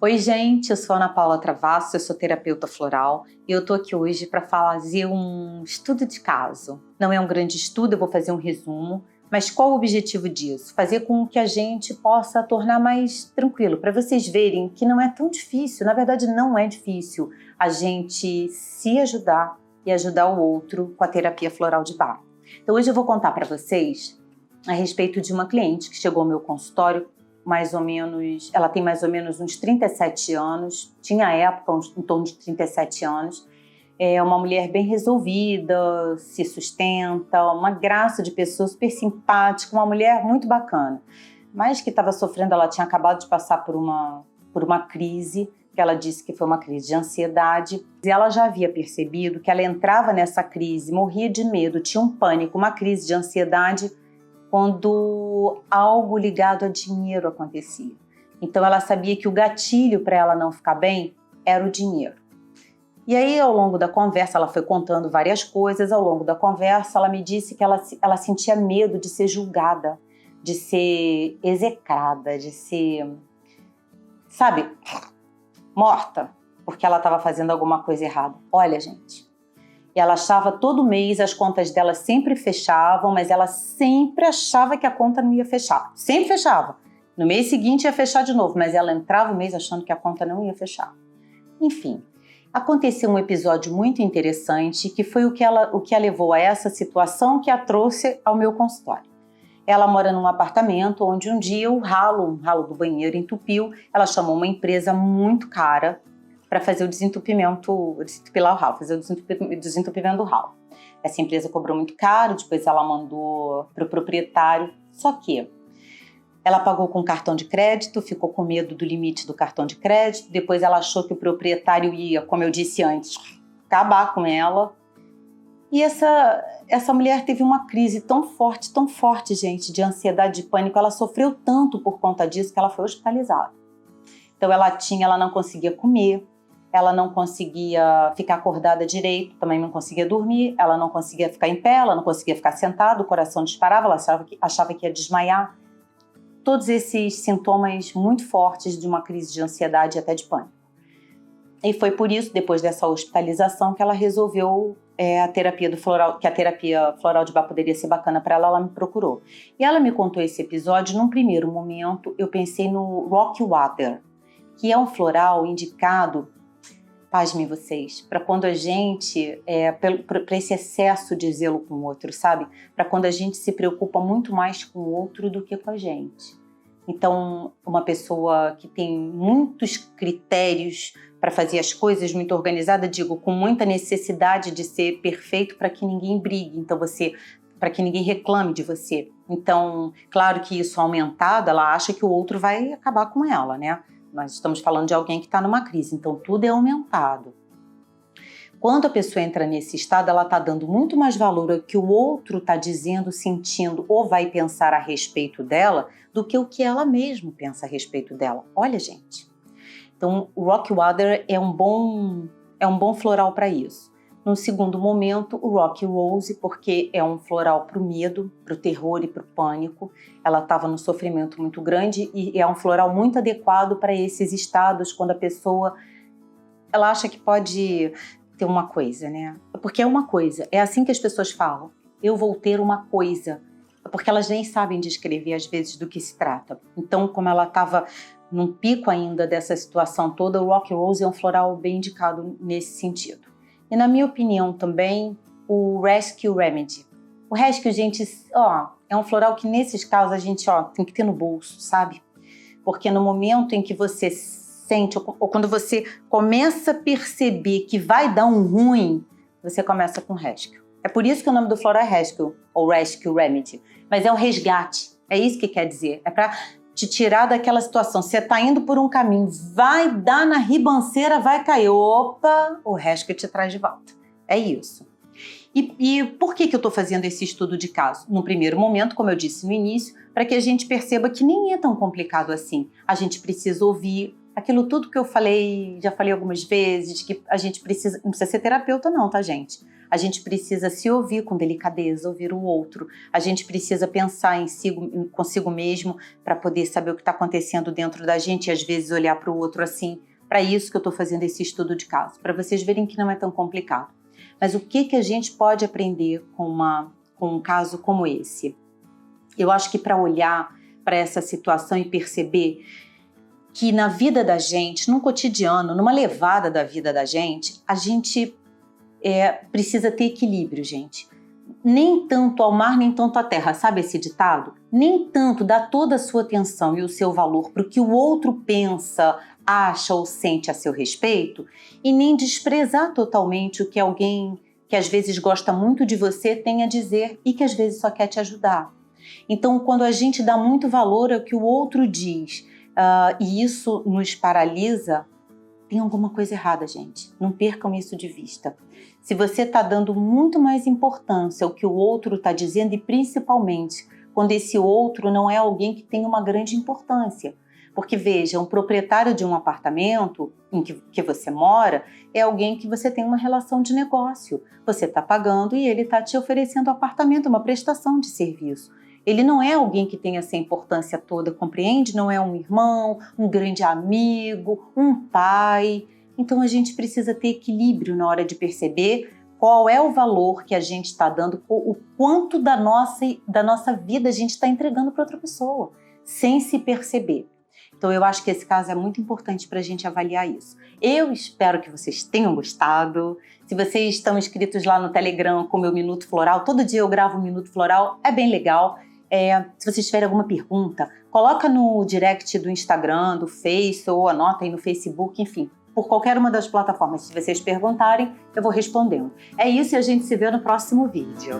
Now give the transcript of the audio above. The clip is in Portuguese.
Oi, gente, eu sou Ana Paula Travasso, eu sou terapeuta floral e eu tô aqui hoje para fazer um estudo de caso. Não é um grande estudo, eu vou fazer um resumo, mas qual o objetivo disso? Fazer com que a gente possa tornar mais tranquilo, para vocês verem que não é tão difícil, na verdade não é difícil a gente se ajudar e ajudar o outro com a terapia floral de Bach. Então hoje eu vou contar para vocês a respeito de uma cliente que chegou ao meu consultório, ela tem mais ou menos uns 37 anos, tinha à época em torno de 37 anos, é uma mulher bem resolvida, se sustenta, uma graça de pessoa, super simpática, uma mulher muito bacana, mas que estava sofrendo, ela tinha acabado de passar por uma crise, que ela disse que foi uma crise de ansiedade, e ela já havia percebido que ela entrava nessa crise, morria de medo, tinha um pânico, uma crise de ansiedade, quando algo ligado a dinheiro acontecia. Então ela sabia que o gatilho para ela não ficar bem era o dinheiro. E aí ao longo da conversa, ela foi contando várias coisas, ao longo da conversa ela me disse que ela sentia medo de ser julgada, de ser execrada, de ser, sabe, morta, porque ela estava fazendo alguma coisa errada. Olha, gente, e ela achava todo mês, as contas dela sempre fechavam, mas ela sempre achava que a conta não ia fechar. Sempre fechava. No mês seguinte ia fechar de novo, mas ela entrava o mês achando que a conta não ia fechar. Enfim, aconteceu um episódio muito interessante que foi o que a levou a essa situação que a trouxe ao meu consultório. Ela mora num apartamento onde um dia um ralo do banheiro entupiu. Ela chamou uma empresa muito cara para fazer o desentupilar o ralo, fazer o desentupimento do ralo. Essa empresa cobrou muito caro, depois ela mandou para o proprietário, só que ela pagou com cartão de crédito, ficou com medo do limite do cartão de crédito, depois ela achou que o proprietário ia, como eu disse antes, acabar com ela. E essa mulher teve uma crise tão forte, gente, de ansiedade, de pânico, ela sofreu tanto por conta disso que ela foi hospitalizada. Então ela não conseguia comer, ela não conseguia ficar acordada direito, também não conseguia dormir, ela não conseguia ficar em pé, ela não conseguia ficar sentada, o coração disparava, ela achava que ia desmaiar. Todos esses sintomas muito fortes de uma crise de ansiedade e até de pânico. E foi por isso, depois dessa hospitalização, que ela resolveu a terapia floral de Bach poderia ser bacana para ela, ela me procurou. E ela me contou esse episódio, num primeiro momento eu pensei no Rocky Water, que é um floral indicado, pasmem vocês, para quando a gente, para esse excesso de zelo com o outro, sabe? Para quando a gente se preocupa muito mais com o outro do que com a gente. Então, uma pessoa que tem muitos critérios para fazer as coisas, muito organizada, com muita necessidade de ser perfeito para que ninguém brigue, então para que ninguém reclame de você. Então, claro que isso aumentado, ela acha que o outro vai acabar com ela, né? Nós estamos falando de alguém que está numa crise, então tudo é aumentado. Quando a pessoa entra nesse estado, ela está dando muito mais valor ao que o outro está dizendo, sentindo ou vai pensar a respeito dela do que o que ela mesma pensa a respeito dela. Olha, gente. Então, o Rocky Water é um bom floral para isso. No segundo momento, o Rocky Rose, porque é um floral para o medo, para o terror e para o pânico. Ela estava num sofrimento muito grande e é um floral muito adequado para esses estados, quando a pessoa ela acha que pode ter uma coisa, né? Porque é uma coisa, é assim que as pessoas falam. Eu vou ter uma coisa, porque elas nem sabem descrever às vezes do que se trata. Então, como ela estava num pico ainda dessa situação toda, o Rocky Rose é um floral bem indicado nesse sentido. E na minha opinião também, o Rescue Remedy. O Rescue, gente, é um floral que nesses casos a gente tem que ter no bolso, sabe? Porque no momento em que você sente, ou quando você começa a perceber que vai dar um ruim, você começa com Rescue. É por isso que o nome do floral é Rescue, ou Rescue Remedy. Mas é um resgate, é isso que quer dizer. É para te tirar daquela situação. Você está indo por um caminho, vai dar na ribanceira, vai cair. Opa, o Rescue te traz de volta. É isso. E por que eu estou fazendo esse estudo de caso? No primeiro momento, como eu disse no início, para que a gente perceba que nem é tão complicado assim. A gente precisa ouvir aquilo tudo que eu falei, já falei algumas vezes, que a gente precisa, não precisa ser terapeuta não, tá, gente? A gente precisa se ouvir com delicadeza, ouvir o outro. A gente precisa pensar consigo mesmo para poder saber o que está acontecendo dentro da gente e às vezes olhar para o outro assim. Para isso que eu estou fazendo esse estudo de caso, para vocês verem que não é tão complicado. Mas o que a gente pode aprender com um caso como esse? Eu acho que para olhar para essa situação e perceber que na vida da gente, no cotidiano, numa levada da vida da gente, a gente precisa ter equilíbrio, gente. Nem tanto ao mar, nem tanto à terra. Sabe esse ditado? Nem tanto dar toda a sua atenção e o seu valor para o que o outro pensa, acha ou sente a seu respeito, e nem desprezar totalmente o que alguém que às vezes gosta muito de você tem a dizer e que às vezes só quer te ajudar. Então, quando a gente dá muito valor ao que o outro diz, e isso nos paralisa, tem alguma coisa errada, gente. Não percam isso de vista. Se você está dando muito mais importância ao que o outro está dizendo, e principalmente quando esse outro não é alguém que tem uma grande importância. Porque, veja, um proprietário de um apartamento em que você mora é alguém que você tem uma relação de negócio. Você está pagando e ele está te oferecendo o apartamento, uma prestação de serviço. Ele não é alguém que tem essa importância toda, compreende? Não é um irmão, um grande amigo, um pai. Então a gente precisa ter equilíbrio na hora de perceber qual é o valor que a gente está dando, o quanto da nossa vida a gente está entregando para outra pessoa, sem se perceber. Então eu acho que esse caso é muito importante para a gente avaliar isso. Eu espero que vocês tenham gostado. Se vocês estão inscritos lá no Telegram com o meu Minuto Floral, todo dia eu gravo um Minuto Floral, é bem legal. Se vocês tiverem alguma pergunta, coloca no direct do Instagram, do Face, ou anota aí no Facebook, enfim. Por qualquer uma das plataformas, se vocês perguntarem, eu vou respondendo. É isso e a gente se vê no próximo vídeo.